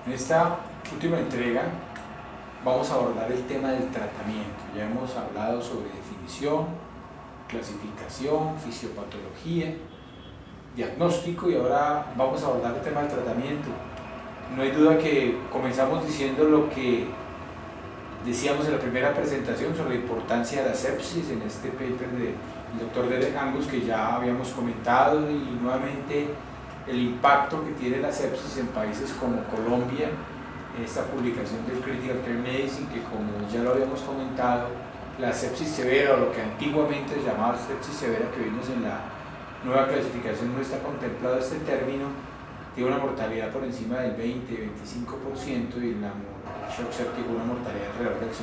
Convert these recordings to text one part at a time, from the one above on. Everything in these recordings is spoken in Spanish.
En esta última entrega vamos a abordar el tema del tratamiento. Ya hemos hablado sobre definición, clasificación, fisiopatología, diagnóstico y ahora vamos a abordar el tema del tratamiento. No hay duda que comenzamos diciendo lo que decíamos en la primera presentación sobre la importancia de la sepsis en este paper del doctor Derek Angus que ya habíamos comentado, y nuevamente el impacto que tiene la sepsis en países como Colombia, en esta publicación del Critical Care Medicine, que como ya lo habíamos comentado, la sepsis severa, o lo que antiguamente se llamaba sepsis severa, que vimos en la nueva clasificación, no está contemplado este término, tiene una mortalidad por encima del 20-25% y la shock séptico una mortalidad alrededor del 50%.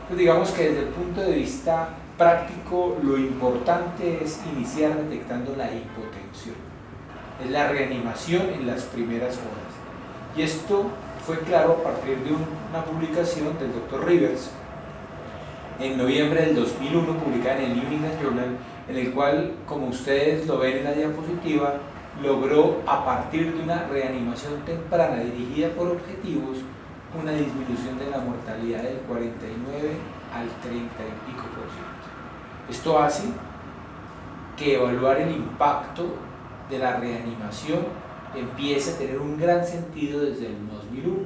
Entonces digamos que desde el punto de vista práctico lo importante es iniciar detectando la hipotensión, es la reanimación en las primeras horas, y esto fue claro a partir de una publicación del Dr. Rivers en noviembre del 2001, publicada en el New England Journal, en el cual, como ustedes lo ven en la diapositiva, logró a partir de una reanimación temprana dirigida por objetivos una disminución de la mortalidad del 49 al 30 y pico %. Esto hace que evaluar el impacto de la reanimación empiece a tener un gran sentido desde el 2001.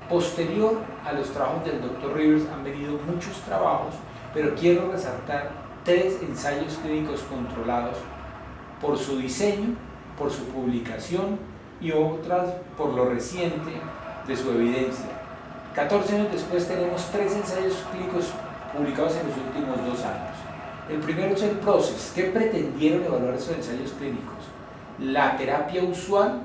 Posterior a los trabajos del Dr. Rivers han venido muchos trabajos, pero quiero resaltar 3 ensayos clínicos controlados por su diseño, por su publicación y otras por lo reciente de su evidencia. 14 años después tenemos 3 ensayos clínicos publicados en los últimos 2 años. El primero es el PROCESS. ¿Qué pretendieron evaluar esos ensayos clínicos? La terapia usual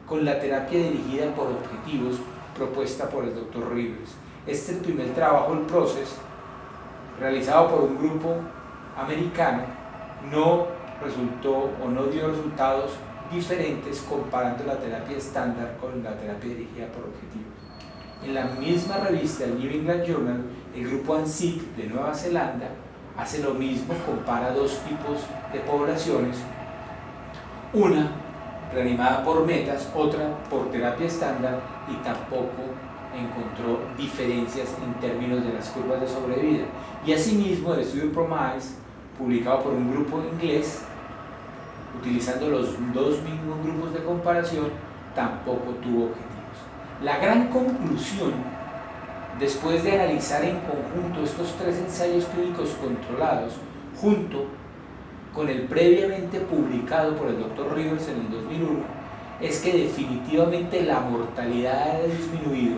con la terapia dirigida por objetivos propuesta por el Dr. Rivers. Este es el primer trabajo, el PROCESS, realizado por un grupo americano, no resultó o no dio resultados diferentes comparando la terapia estándar con la terapia dirigida por objetivos. En la misma revista, el New England Journal, el grupo ANZIP de Nueva Zelanda hace lo mismo, compara 2 tipos de poblaciones, una reanimada por metas, otra por terapia estándar, y tampoco encontró diferencias en términos de las curvas de sobrevida. Y asimismo el estudio PROMISE, publicado por un grupo inglés, utilizando los 2 mismos grupos de comparación, tampoco tuvo objetivos. La gran conclusión, después de analizar en conjunto estos 3 ensayos clínicos controlados, junto con el previamente publicado por el Dr. Rivers en el 2001, es que definitivamente la mortalidad ha disminuido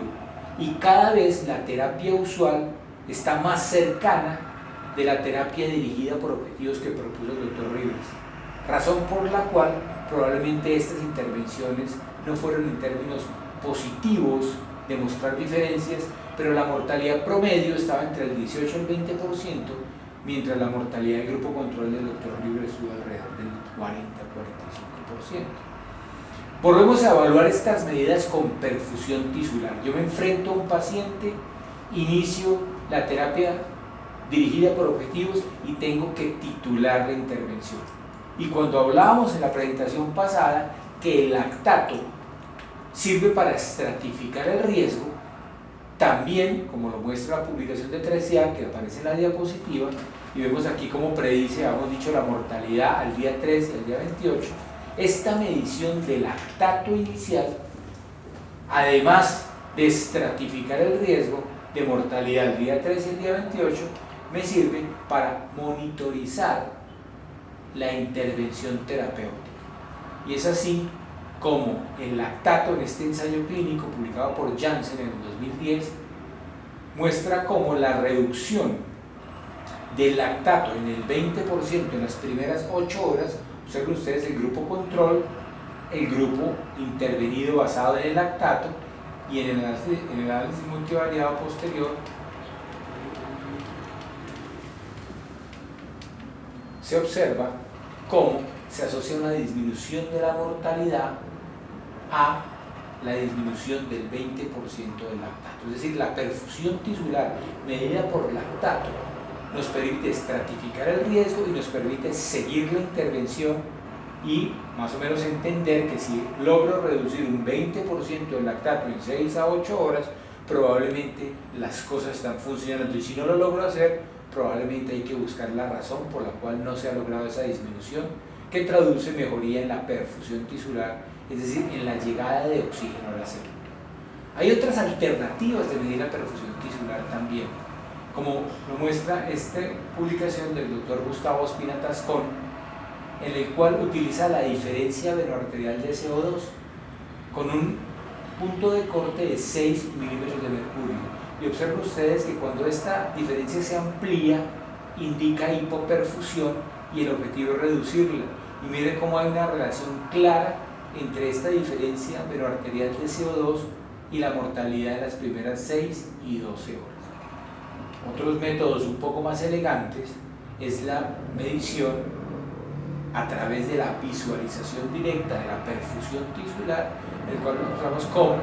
y cada vez la terapia usual está más cercana de la terapia dirigida por objetivos que propuso el Dr. Rivers, razón por la cual probablemente estas intervenciones no fueron en términos positivos de mostrar diferencias, pero la mortalidad promedio estaba entre el 18 y el 20%, mientras la mortalidad del grupo control del Dr. Rivers estuvo alrededor del 40-45%. Volvemos a evaluar estas medidas con perfusión tisular. Yo me enfrento a un paciente, inicio la terapia dirigida por objetivos y tengo que titular la intervención. Y cuando hablábamos en la presentación pasada que el lactato sirve para estratificar el riesgo, también, como lo muestra la publicación de 3A que aparece en la diapositiva, y vemos aquí cómo predice, hemos dicho, la mortalidad al día 3 y al día 28, esta medición de lactato inicial, además de estratificar el riesgo de mortalidad al día 3 y el día 28, me sirve para monitorizar la intervención terapéutica. Y es así como el lactato en este ensayo clínico publicado por Janssen en el 2010 muestra cómo la reducción del lactato en el 20% en las primeras 8 horas, observen ustedes el grupo control, el grupo intervenido basado en el lactato, y en el análisis multivariado posterior se observa cómo se asocia una disminución de la mortalidad a la disminución del 20% del lactato. Es decir, la perfusión tisular medida por lactato nos permite estratificar el riesgo y nos permite seguir la intervención y más o menos entender que si logro reducir un 20% el lactato en 6 a 8 horas, probablemente las cosas están funcionando, y si no lo logro hacer, probablemente hay que buscar la razón por la cual no se ha logrado esa disminución, que traduce mejoría en la perfusión tisular, es decir, en la llegada de oxígeno a la célula. Hay otras alternativas de medir la perfusión tisular también, como lo muestra esta publicación del doctor Gustavo Ospina Tascón, en el cual utiliza la diferencia venoarterial de CO2 con un punto de corte de 6 milímetros de mercurio. Y observen ustedes que cuando esta diferencia se amplía, indica hipoperfusión y el objetivo es reducirla. Y miren cómo hay una relación clara entre esta diferencia venoarterial de CO2 y la mortalidad de las primeras 6 y 12 horas. Otros métodos un poco más elegantes es la medición a través de la visualización directa de la perfusión tisular, en el cual mostramos cómo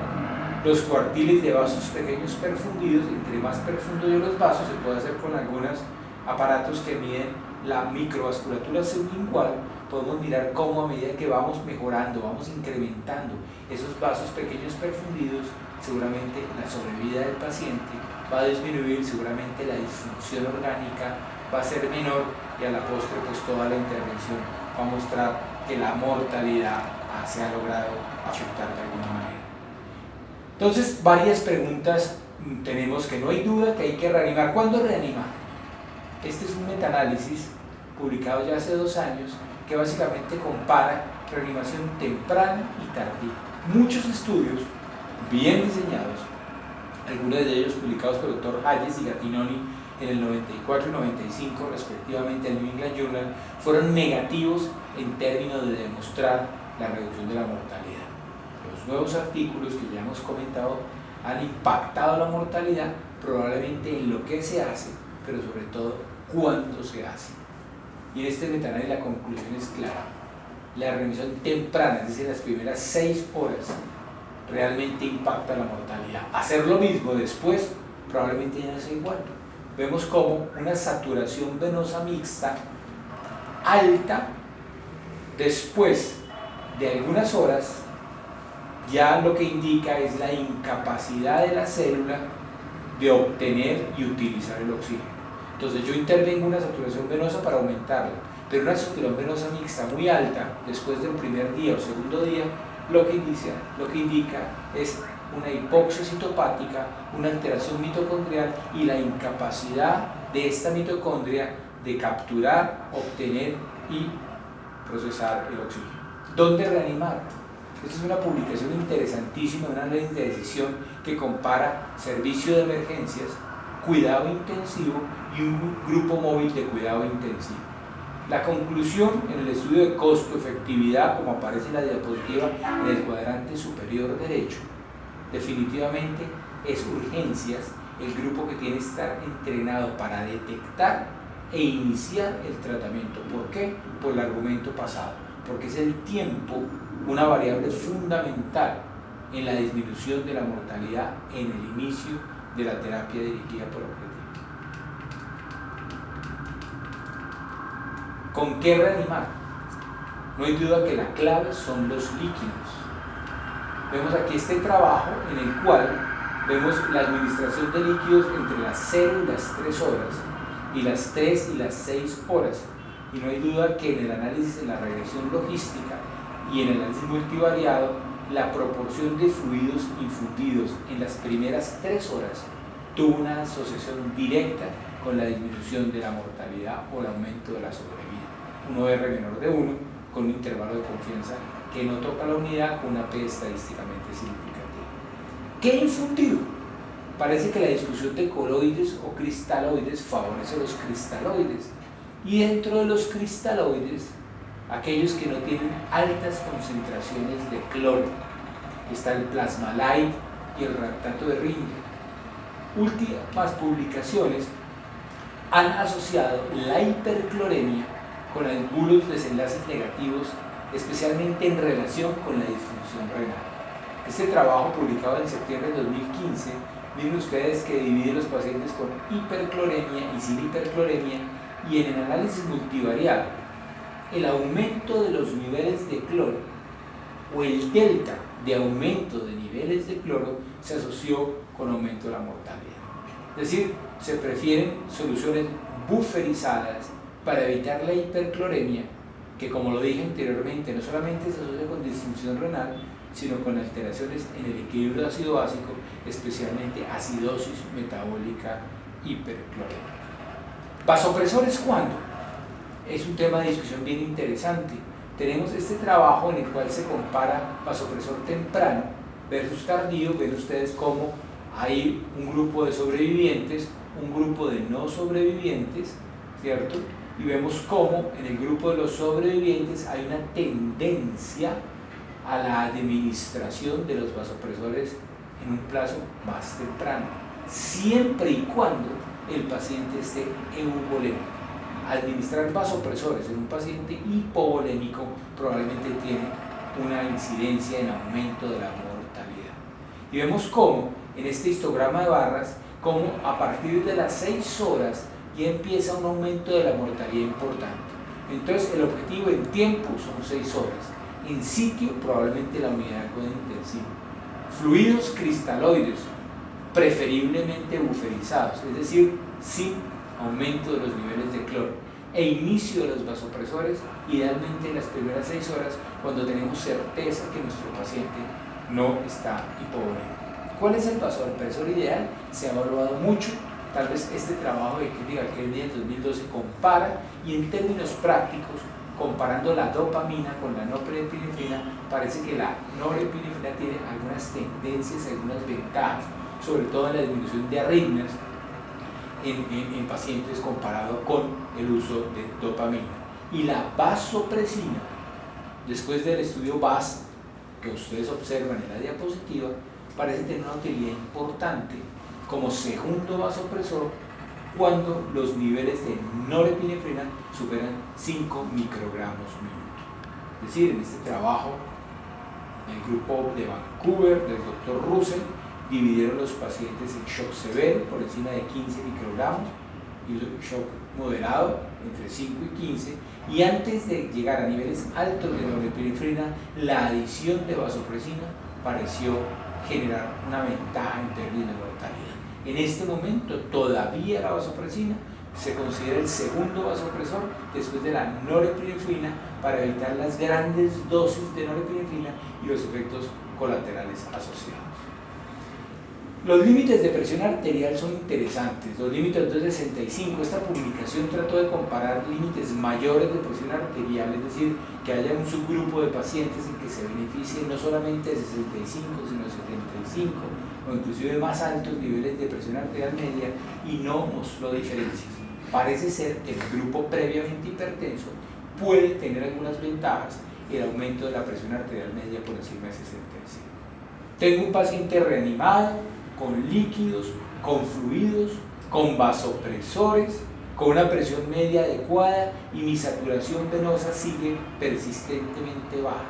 los cuartiles de vasos pequeños perfundidos, entre más profundo yo los vasos, se puede hacer con algunos aparatos que miden la microvasculatura sublingual. Podemos mirar cómo a medida que vamos mejorando, vamos incrementando esos vasos pequeños perfundidos, seguramente la sobrevida del paciente va a disminuir, seguramente la disfunción orgánica va a ser menor, y a la postre pues toda la intervención va a mostrar que la mortalidad se ha logrado afectar de alguna manera. Entonces, varias preguntas tenemos, que no hay duda que hay que reanimar. ¿Cuándo reanimar? Este es un metaanálisis publicado ya hace 2 años que básicamente compara reanimación temprana y tardía. Muchos estudios bien diseñados, algunos de ellos publicados por el Dr. Hayes y Gattinoni en el 94 y 95 respectivamente en el New England Journal, fueron negativos en términos de demostrar la reducción de la mortalidad. Los nuevos artículos que ya hemos comentado han impactado la mortalidad, probablemente en lo que se hace, pero sobre todo cuándo se hace. Y en este metaanálisis la conclusión es clara: la reanimación temprana, es decir, las primeras 6 horas, realmente impacta la mortalidad. Hacer lo mismo después probablemente ya no sea igual. Vemos como una saturación venosa mixta alta después de algunas horas ya lo que indica es la incapacidad de la célula de obtener y utilizar el oxígeno. Entonces yo intervengo una saturación venosa para aumentarla, pero una saturación venosa mixta muy alta después del primer día o segundo día, lo que indica es una hipoxia citopática, una alteración mitocondrial y la incapacidad de esta mitocondria de capturar, obtener y procesar el oxígeno. ¿Dónde reanimar? Esta es una publicación interesantísima, una análisis de decisión que compara servicio de emergencias, cuidado intensivo y un grupo móvil de cuidado intensivo. La conclusión en el estudio de costo-efectividad, como aparece en la diapositiva en el cuadrante superior derecho, definitivamente es urgencias el grupo que tiene que estar entrenado para detectar e iniciar el tratamiento. ¿Por qué? Por el argumento pasado, porque es el tiempo una variable fundamental en la disminución de la mortalidad en el inicio de la terapia dirigida por objetivo. ¿Con qué reanimar? No hay duda que la clave son los líquidos. Vemos aquí este trabajo en el cual vemos la administración de líquidos entre las 0 y las 3 horas y las 3 y las 6 horas. Y no hay duda que en el análisis, en la regresión logística y en el análisis multivariado, la proporción de fluidos infundidos en las primeras 3 horas tuvo una asociación directa con la disminución de la mortalidad o el aumento de la sobrevida. Un OR menor de 1 con un intervalo de confianza que no toca la unidad con una P estadísticamente significativa. ¿Qué infundido? Parece que la discusión de coloides o cristaloides favorece a los cristaloides, y dentro de los cristaloides, aquellos que no tienen altas concentraciones de cloro. Está el Plasma-Lyte y el lactato de Ringer. Últimas publicaciones han asociado la hipercloremia con algunos desenlaces negativos, especialmente en relación con la disfunción renal. Este trabajo, publicado en septiembre de 2015, miren ustedes que divide los pacientes con hipercloremia y sin hipercloremia, y en el análisis multivariado el aumento de los niveles de cloro o el delta de aumento de niveles de cloro se asoció con aumento de la mortalidad. Es decir, se prefieren soluciones bufferizadas para evitar la hipercloremia, que como lo dije anteriormente, no solamente se asocia con disfunción renal, sino con alteraciones en el equilibrio ácido básico, especialmente acidosis metabólica hiperclorémica. ¿Vasopresores cuándo? Es un tema de discusión bien interesante. Tenemos este trabajo en el cual se compara vasopresor temprano versus tardío. Ven ustedes cómo hay un grupo de sobrevivientes, un grupo de no sobrevivientes, ¿cierto? Y vemos cómo en el grupo de los sobrevivientes hay una tendencia a la administración de los vasopresores en un plazo más temprano, siempre y cuando el paciente esté euvolémico. Administrar vasopresores en un paciente hipovolémico probablemente tiene una incidencia en aumento de la mortalidad. Y vemos cómo en este histograma de barras, cómo a partir de las 6 horas ya empieza un aumento de la mortalidad importante. Entonces el objetivo en tiempo son 6 horas. En sitio probablemente la unidad de cuidado intensivo. Fluidos cristaloides, preferiblemente buferizados, es decir, sin aumento de los niveles de cloro, e inicio de los vasopresores idealmente en las primeras 6 horas cuando tenemos certeza que nuestro paciente no está hipovolémico. ¿Cuál es el vasopresor ideal? Se ha evaluado mucho. Tal vez este trabajo de Critical Care del 2012 compara, y en términos prácticos, comparando la dopamina con la norepinefrina, parece que la norepinefrina tiene algunas tendencias, algunas ventajas, sobre todo en la disminución de arritmias en pacientes comparado con el uso de dopamina. Y la vasopresina, después del estudio VAS que ustedes observan en la diapositiva, parece tener una utilidad importante como segundo vasopresor cuando los niveles de norepinefrina superan 5 microgramos minuto. Es decir, en este trabajo, el grupo de Vancouver, del Dr. Russell, dividieron los pacientes en shock severo por encima de 15 microgramos y shock moderado entre 5 y 15, y antes de llegar a niveles altos de norepinefrina, la adición de vasopresina pareció generar una ventaja en términos de mortalidad. En este momento todavía la vasopresina se considera el segundo vasopresor después de la norepinefrina para evitar las grandes dosis de norepinefrina y los efectos colaterales asociados. Los límites de presión arterial son interesantes. Los límites de 65, esta publicación trató de comparar límites mayores de presión arterial, es decir, que haya un subgrupo de pacientes en que se beneficien no solamente de 65, sino de 75, o inclusive más altos niveles de presión arterial media, y no mostró diferencias. Parece ser que el grupo previamente hipertenso puede tener algunas ventajas el aumento de la presión arterial media por encima de 65. Tengo un paciente reanimado, con líquidos, con fluidos, con vasopresores, con una presión media adecuada, y mi saturación venosa sigue persistentemente baja.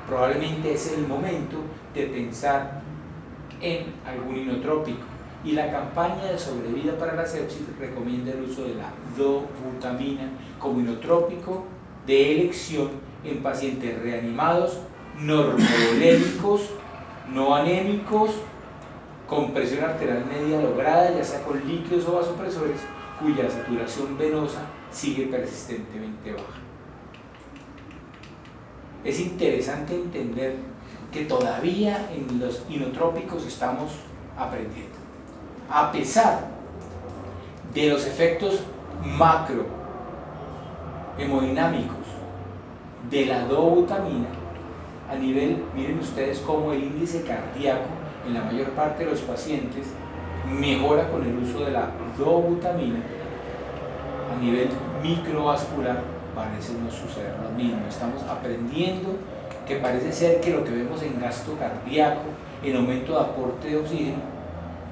Probablemente es el momento de pensar en algún inotrópico, y la campaña de sobrevida para la sepsis recomienda el uso de la dobutamina como inotrópico de elección en pacientes reanimados, normovolémicos, no anémicos, con presión arterial media lograda, ya sea con líquidos o vasopresores, cuya saturación venosa sigue persistentemente baja. Es interesante entender que todavía en los inotrópicos estamos aprendiendo. A pesar de los efectos macro hemodinámicos de la dobutamina, a nivel, miren ustedes cómo el índice cardíaco en la mayor parte de los pacientes mejora con el uso de la dobutamina. A nivel microvascular parece no suceder lo mismo. Estamos aprendiendo que parece ser que lo que vemos en gasto cardíaco, en aumento de aporte de oxígeno,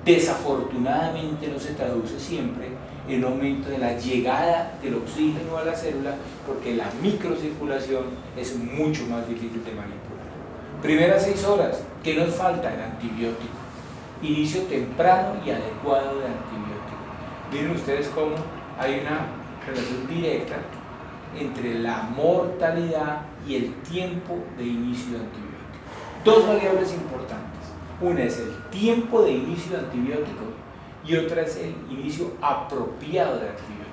desafortunadamente no se traduce siempre en aumento de la llegada del oxígeno a la célula, porque la microcirculación es mucho más difícil de manipular. Primeras 6 horas, ¿qué nos falta? El antibiótico. Inicio temprano y adecuado de antibiótico. Miren ustedes cómo hay una relación directa entre la mortalidad y el tiempo de inicio de antibiótico. Dos variables importantes. Una es el tiempo de inicio de antibiótico y otra es el inicio apropiado de antibiótico.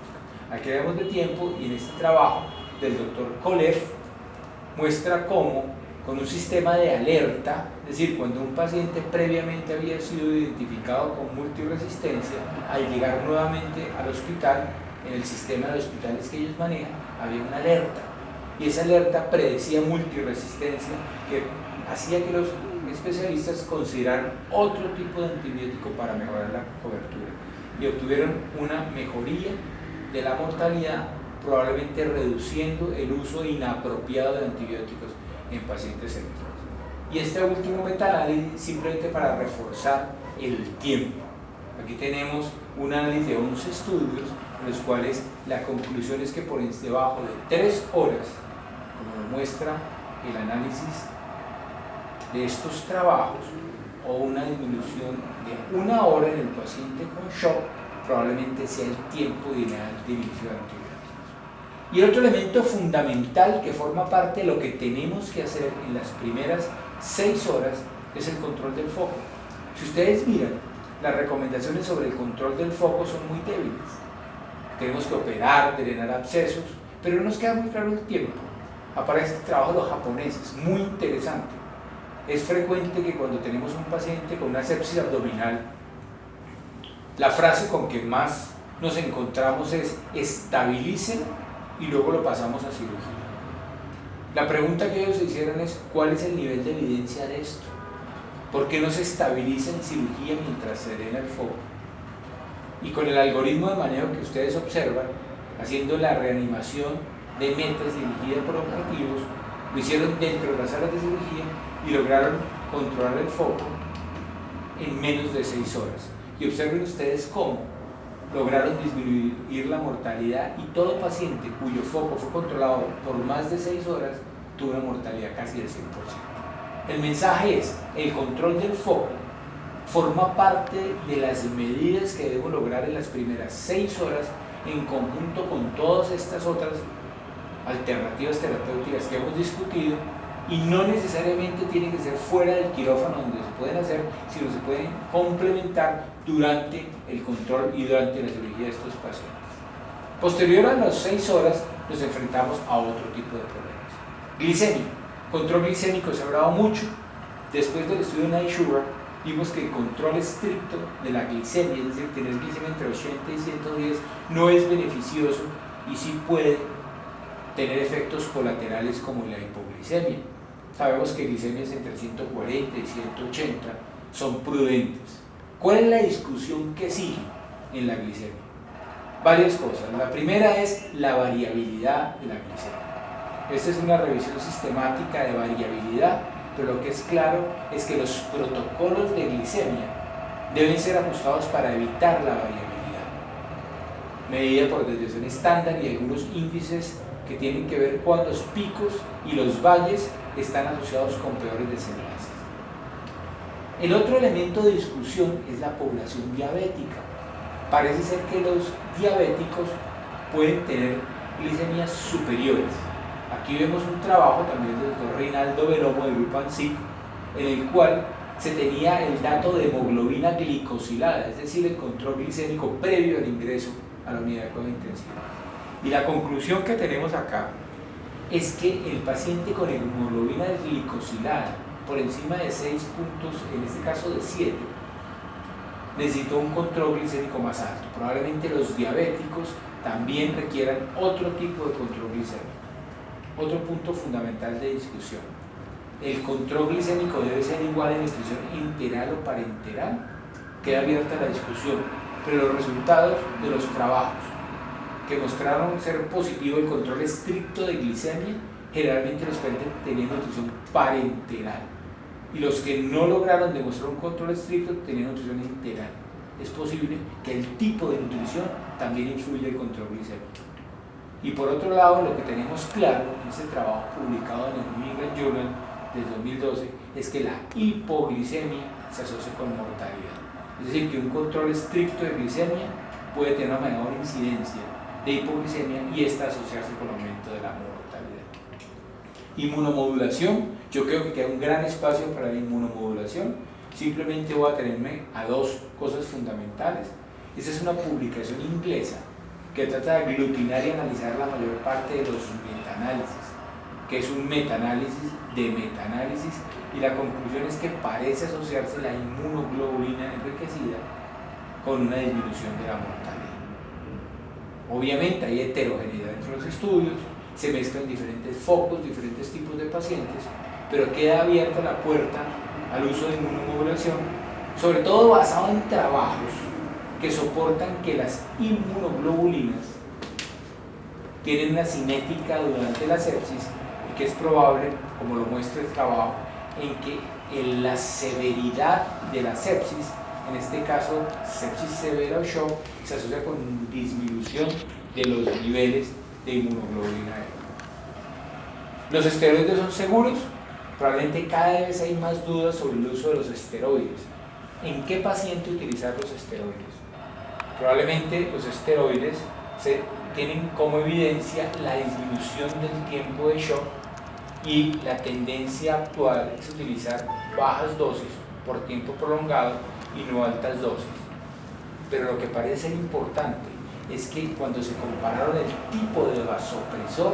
Aquí hablamos de tiempo y en este trabajo del doctor Kolev muestra cómo con un sistema de alerta, es decir, cuando un paciente previamente había sido identificado con multiresistencia, al llegar nuevamente al hospital, en el sistema de hospitales que ellos manejan, había una alerta. Y esa alerta predecía multiresistencia que hacía que los especialistas consideraran otro tipo de antibiótico para mejorar la cobertura. Y obtuvieron una mejoría de la mortalidad, probablemente reduciendo el uso inapropiado de antibióticos en pacientes sépticos. Y este último metaanálisis simplemente para reforzar el tiempo. Aquí tenemos un análisis de 11 estudios, en los cuales la conclusión es que por debajo de 3 horas, como lo muestra el análisis de estos trabajos, o una disminución de 1 hora en el paciente con shock, probablemente sea el tiempo ideal de inicio de antibióticos. Y el otro elemento fundamental que forma parte de lo que tenemos que hacer en las primeras 6 horas es el control del foco. Si ustedes miran, las recomendaciones sobre el control del foco son muy débiles. Tenemos que operar, drenar abscesos, pero no nos queda muy claro el tiempo. Aparece este trabajo de los japoneses, muy interesante. Es frecuente que cuando tenemos un paciente con una sepsis abdominal, la frase con que más nos encontramos es estabilícelo y luego lo pasamos a cirugía. La pregunta que ellos se hicieron es ¿cuál es el nivel de evidencia de esto? ¿Por qué no se estabiliza en cirugía mientras se drena el foco? Y con el algoritmo de manejo que ustedes observan, haciendo la reanimación de metas dirigida por objetivos, lo hicieron dentro de las salas de cirugía y lograron controlar el foco en menos de 6 horas. Y observen ustedes cómo lograron disminuir la mortalidad y todo paciente cuyo foco fue controlado por más de 6 horas tuvo una mortalidad casi del 100%. El mensaje es, el control del foco forma parte de las medidas que debemos lograr en las primeras 6 horas en conjunto con todas estas otras alternativas terapéuticas que hemos discutido, y no necesariamente tienen que ser fuera del quirófano donde se pueden hacer, sino se pueden complementar durante el control y durante la cirugía de estos pacientes. Posterior a las 6 horas nos enfrentamos a otro tipo de problemas. Glicemia. Control glicémico se ha hablado mucho. Después del estudio de Night Sugar, vimos que el control estricto de la glicemia, es decir, tener glicemia entre 80 y 110, no es beneficioso y sí puede tener efectos colaterales como la hipoglicemia. Sabemos que glicemias entre 140 y 180 son prudentes. ¿Cuál es la discusión que sigue en la glicemia? Varias cosas. La primera es la variabilidad de la glicemia. Esta es una revisión sistemática de variabilidad, pero lo que es claro es que los protocolos de glicemia deben ser ajustados para evitar la variabilidad, medida por desviación estándar y algunos índices que tienen que ver cuando los picos y los valles están asociados con peores desenlaces. El otro elemento de discusión es la población diabética. Parece ser que los diabéticos pueden tener glicemias superiores. Aquí vemos un trabajo también del doctor Reinaldo Velomo del grupo ANSIC, en el cual se tenía el dato de hemoglobina glicosilada, es decir, el control glicémico previo al ingreso a la unidad de cuidado intensivo. Y la conclusión que tenemos acá es que el paciente con hemoglobina glicosilada por encima de 6 puntos, en este caso de 7, necesitó un control glicémico más alto. Probablemente los diabéticos también requieran otro tipo de control glicémico. Otro punto fundamental de discusión: ¿el control glicémico debe ser igual en nutrición enteral o parenteral? Queda abierta la discusión, pero los resultados de los trabajos que mostraron ser positivo el control estricto de glicemia, generalmente los pacientes tenían nutrición parenteral, y los que no lograron demostrar un control estricto tenían nutrición enteral. Es posible que el tipo de nutrición también influya en el control glicémico. Y por otro lado, lo que tenemos claro en este trabajo publicado en el New England Journal del 2012 es que la hipoglicemia se asocia con mortalidad. Es decir, que un control estricto de glicemia puede tener una menor incidencia de hipoglicemia y esta asociarse con aumento de la mortalidad. Inmunomodulación, yo creo que queda un gran espacio para la inmunomodulación. Simplemente voy a tenerme a dos cosas fundamentales. Esta es una publicación inglesa que trata de aglutinar y analizar la mayor parte de los metaanálisis, que es un metaanálisis de metaanálisis, y la conclusión es que parece asociarse la inmunoglobulina enriquecida con una disminución de la mortalidad. Obviamente hay heterogeneidad entre los estudios, se mezclan diferentes focos, diferentes tipos de pacientes, pero queda abierta la puerta al uso de inmunomodulación, sobre todo basado en trabajos que soportan que las inmunoglobulinas tienen una cinética durante la sepsis y que es probable, como lo muestra el trabajo, en que la severidad de la sepsis, en este caso sepsis severa o shock, se asocia con disminución de los niveles de inmunoglobulina E. ¿Los esteroides son seguros? Probablemente cada vez hay más dudas sobre el uso de los esteroides. ¿En qué paciente utilizar los esteroides? Probablemente los esteroides tienen como evidencia la disminución del tiempo de shock, y la tendencia actual es utilizar bajas dosis por tiempo prolongado y no altas dosis. Pero lo que parece ser importante es que cuando se compararon el tipo de vasopresor,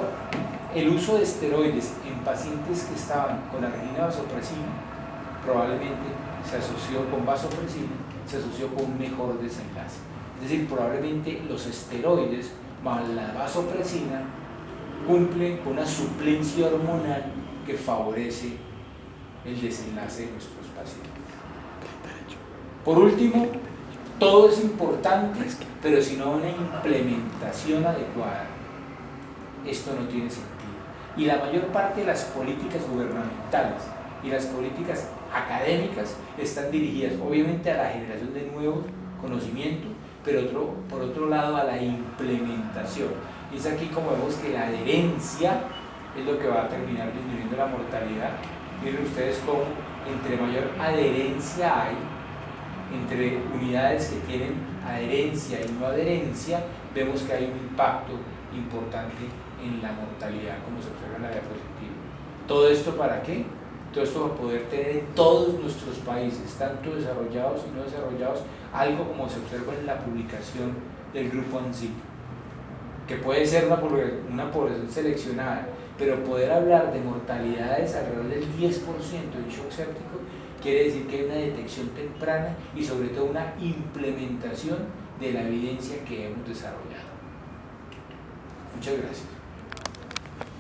el uso de esteroides en pacientes que estaban con arginina vasopresina probablemente se asoció con vasopresina, se asoció con un mejor desenlace. Es decir, probablemente los esteroides más la vasopresina cumplen con una suplencia hormonal que favorece el desenlace de nuestros pacientes. Por último, todo es importante, pero si no una implementación adecuada, esto no tiene sentido. Y la mayor parte de las políticas gubernamentales y las políticas académicas están dirigidas obviamente a la generación de nuevo conocimiento, pero por otro lado a la implementación. Y es aquí como vemos que la adherencia es lo que va a terminar disminuyendo la mortalidad. Miren ustedes cómo entre mayor adherencia hay, entre unidades que tienen adherencia y no adherencia, vemos que hay un impacto importante en la mortalidad, como se observa en la diapositiva. ¿Todo esto para qué? Todo esto para poder tener en todos nuestros países, tanto desarrollados y no desarrollados, algo como se observa en la publicación del grupo ANSI, que puede ser una población seleccionada, pero poder hablar de mortalidades alrededor del 10% en shock séptico quiere decir que hay una detección temprana y sobre todo una implementación de la evidencia que hemos desarrollado. Muchas gracias.